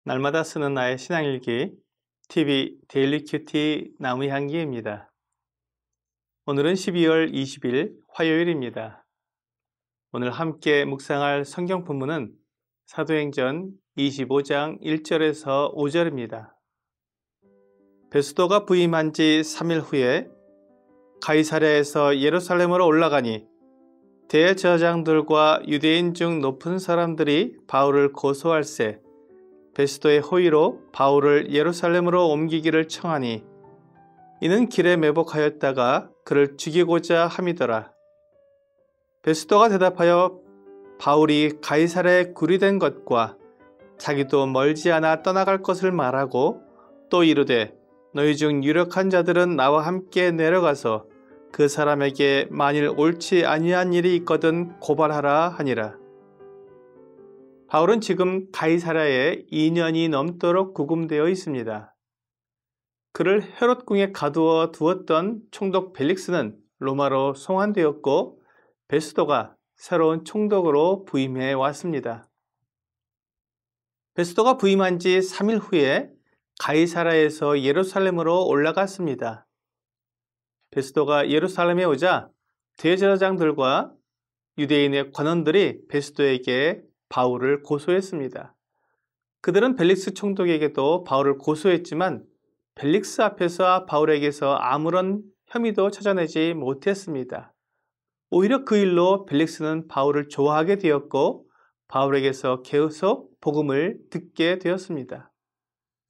날마다 쓰는 나의 신앙일기 TV 데일리 큐티 나무향기입니다. 오늘은 12월 20일 화요일입니다. 오늘 함께 묵상할 성경 본문은 사도행전 25장 1절에서 5절입니다. 베스도가 부임한 지 3일 후에 가이사랴에서 예루살렘으로 올라가니 대제사장들과 유대인 중 높은 사람들이 바울을 고소할세 베스도의 호의로 바울을 예루살렘으로 옮기기를 청하니 이는 길에 매복하였다가 그를 죽이고자 함이더라. 베스도가 대답하여 바울이 가이사랴에 구리된 것과 자기도 멀지 않아 떠나갈 것을 말하고 또 이르되 너희 중 유력한 자들은 나와 함께 내려가서 그 사람에게 만일 옳지 아니한 일이 있거든 고발하라 하니라. 바울은 지금 가이사랴에 2년이 넘도록 구금되어 있습니다. 그를 헤롯궁에 가두어 두었던 총독 벨릭스는 로마로 송환되었고 베스도가 새로운 총독으로 부임해 왔습니다. 베스도가 부임한 지 3일 후에 가이사랴에서 예루살렘으로 올라갔습니다. 베스도가 예루살렘에 오자 대제사장들과 유대인의 관원들이 베스도에게 바울을 고소했습니다. 그들은 벨릭스 총독에게도 바울을 고소했지만 벨릭스 앞에서 바울에게서 아무런 혐의도 찾아내지 못했습니다. 오히려 그 일로 벨릭스는 바울을 좋아하게 되었고 바울에게서 계속 복음을 듣게 되었습니다.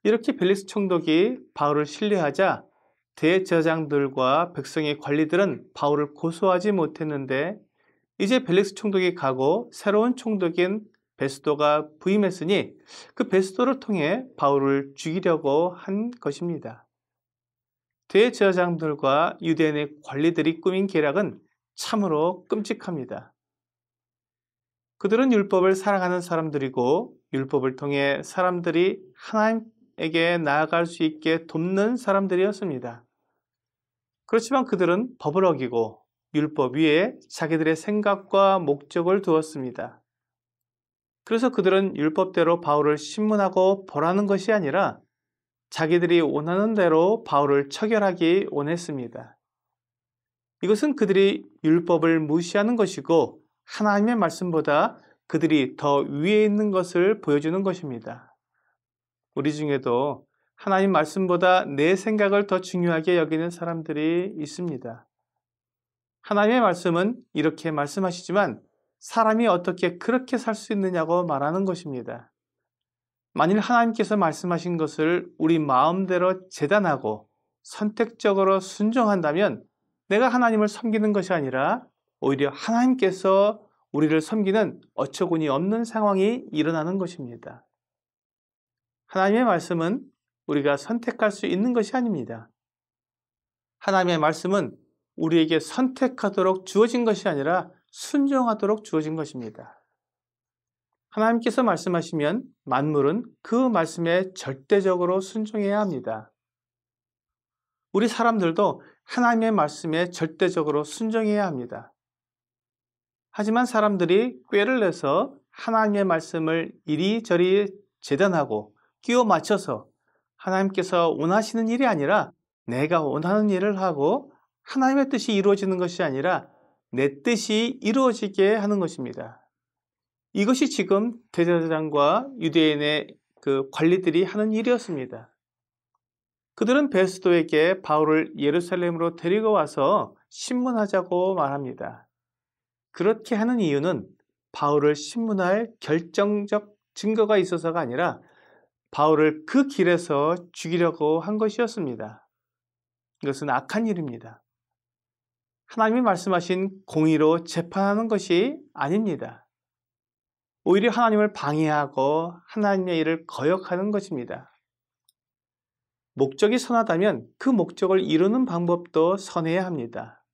이렇게 벨릭스 총독이 바울을 신뢰하자 대제사장들과 백성의 관리들은 바울을 고소하지 못했는데 이제 벨릭스 총독이 가고 새로운 총독인 베스도가 부임했으니 그 베스도를 통해 바울을 죽이려고 한 것입니다. 대제사장들과 유대인의 관리들이 꾸민 계략은 참으로 끔찍합니다. 그들은 율법을 사랑하는 사람들이고 율법을 통해 사람들이 하나님에게 나아갈 수 있게 돕는 사람들이었습니다. 그렇지만 그들은 법을 어기고 율법 위에 자기들의 생각과 목적을 두었습니다. 그래서 그들은 율법대로 바울을 신문하고 벌하는 것이 아니라 자기들이 원하는 대로 바울을 처결하기 원했습니다. 이것은 그들이 율법을 무시하는 것이고 하나님의 말씀보다 그들이 더 위에 있는 것을 보여주는 것입니다. 우리 중에도 하나님 말씀보다 내 생각을 더 중요하게 여기는 사람들이 있습니다. 하나님의 말씀은 이렇게 말씀하시지만 사람이 어떻게 그렇게 살 수 있느냐고 말하는 것입니다. 만일 하나님께서 말씀하신 것을 우리 마음대로 재단하고 선택적으로 순종한다면 내가 하나님을 섬기는 것이 아니라 오히려 하나님께서 우리를 섬기는 어처구니 없는 상황이 일어나는 것입니다. 하나님의 말씀은 우리가 선택할 수 있는 것이 아닙니다. 하나님의 말씀은 우리에게 선택하도록 주어진 것이 아니라 순종하도록 주어진 것입니다. 하나님께서 말씀하시면 만물은 그 말씀에 절대적으로 순종해야 합니다. 우리 사람들도 하나님의 말씀에 절대적으로 순종해야 합니다. 하지만 사람들이 꾀를 내서 하나님의 말씀을 이리저리 재단하고 끼워 맞춰서 하나님께서 원하시는 일이 아니라 내가 원하는 일을 하고 하나님의 뜻이 이루어지는 것이 아니라 내 뜻이 이루어지게 하는 것입니다. 이것이 지금 대제사장과 유대인의 그 관리들이 하는 일이었습니다. 그들은 베스도에게 바울을 예루살렘으로 데리고 와서 신문하자고 말합니다. 그렇게 하는 이유는 바울을 신문할 결정적 증거가 있어서가 아니라 바울을 그 길에서 죽이려고 한 것이었습니다. 이것은 악한 일입니다. 하나님이 말씀하신 공의로 재판하는 것이 아닙니다. 오히려 하나님을 방해하고 하나님의 일을 거역하는 것입니다. 목적이 선하다면 그 목적을 이루는 방법도 선해야 합니다.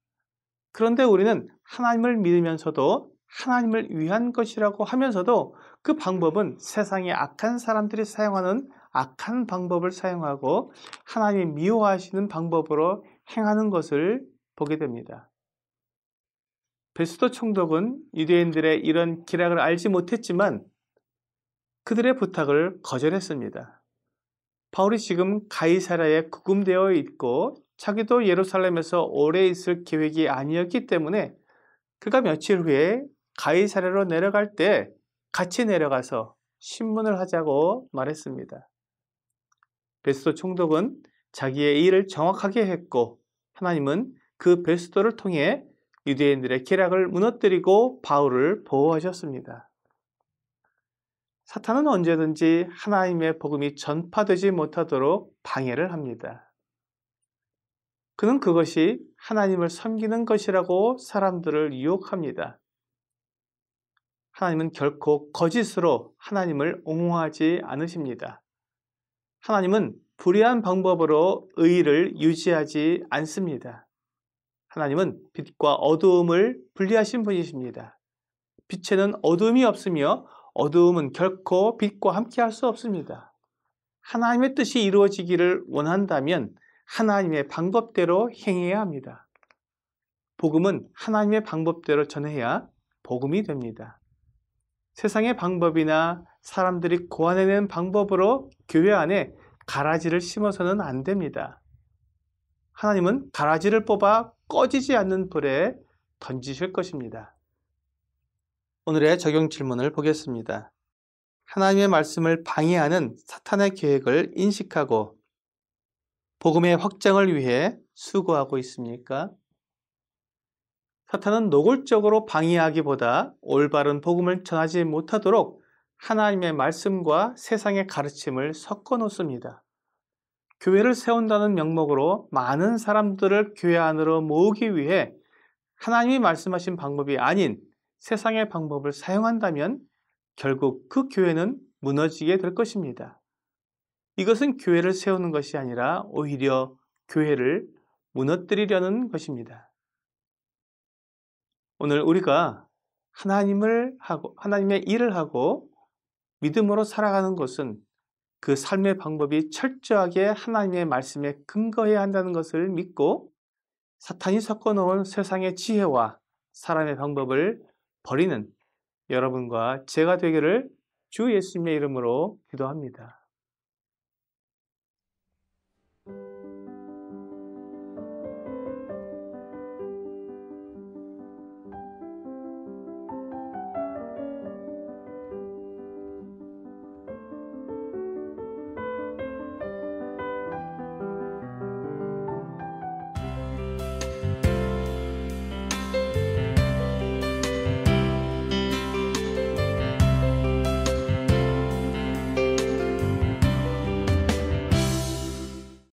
그런데 우리는 하나님을 믿으면서도 하나님을 위한 것이라고 하면서도 그 방법은 세상의 악한 사람들이 사용하는 악한 방법을 사용하고 하나님이 미워하시는 방법으로 행하는 것을 보게 됩니다. 베스도 총독은 유대인들의 이런 기략을 알지 못했지만 그들의 부탁을 거절했습니다. 바울이 지금 가이사랴에 구금되어 있고 자기도 예루살렘에서 오래 있을 계획이 아니었기 때문에 그가 며칠 후에 가이사랴로 내려갈 때 같이 내려가서 신문을 하자고 말했습니다. 베스도 총독은 자기의 일을 정확하게 했고 하나님은 그 베스도를 통해 유대인들의 계략을 무너뜨리고 바울을 보호하셨습니다. 사탄은 언제든지 하나님의 복음이 전파되지 못하도록 방해를 합니다. 그는 그것이 하나님을 섬기는 것이라고 사람들을 유혹합니다. 하나님은 결코 거짓으로 하나님을 옹호하지 않으십니다. 하나님은 불의한 방법으로 의의를 유지하지 않습니다. 하나님은 빛과 어두움을 분리하신 분이십니다. 빛에는 어두움이 없으며 어두움은 결코 빛과 함께 할 수 없습니다. 하나님의 뜻이 이루어지기를 원한다면 하나님의 방법대로 행해야 합니다. 복음은 하나님의 방법대로 전해야 복음이 됩니다. 세상의 방법이나 사람들이 고안해낸 방법으로 교회 안에 가라지를 심어서는 안 됩니다. 하나님은 가라지를 뽑아 꺼지지 않는 불에 던지실 것입니다. 오늘의 적용 질문을 보겠습니다. 하나님의 말씀을 방해하는 사탄의 계획을 인식하고 복음의 확장을 위해 수고하고 있습니까? 사탄은 노골적으로 방해하기보다 올바른 복음을 전하지 못하도록 하나님의 말씀과 세상의 가르침을 섞어 놓습니다. 교회를 세운다는 명목으로 많은 사람들을 교회 안으로 모으기 위해 하나님이 말씀하신 방법이 아닌 세상의 방법을 사용한다면 결국 그 교회는 무너지게 될 것입니다. 이것은 교회를 세우는 것이 아니라 오히려 교회를 무너뜨리려는 것입니다. 오늘 우리가 하나님의 일을 하고 믿음으로 살아가는 것은 그 삶의 방법이 철저하게 하나님의 말씀에 근거해야 한다는 것을 믿고 사탄이 섞어놓은 세상의 지혜와 사람의 방법을 버리는 여러분과 제가 되기를 주 예수님의 이름으로 기도합니다.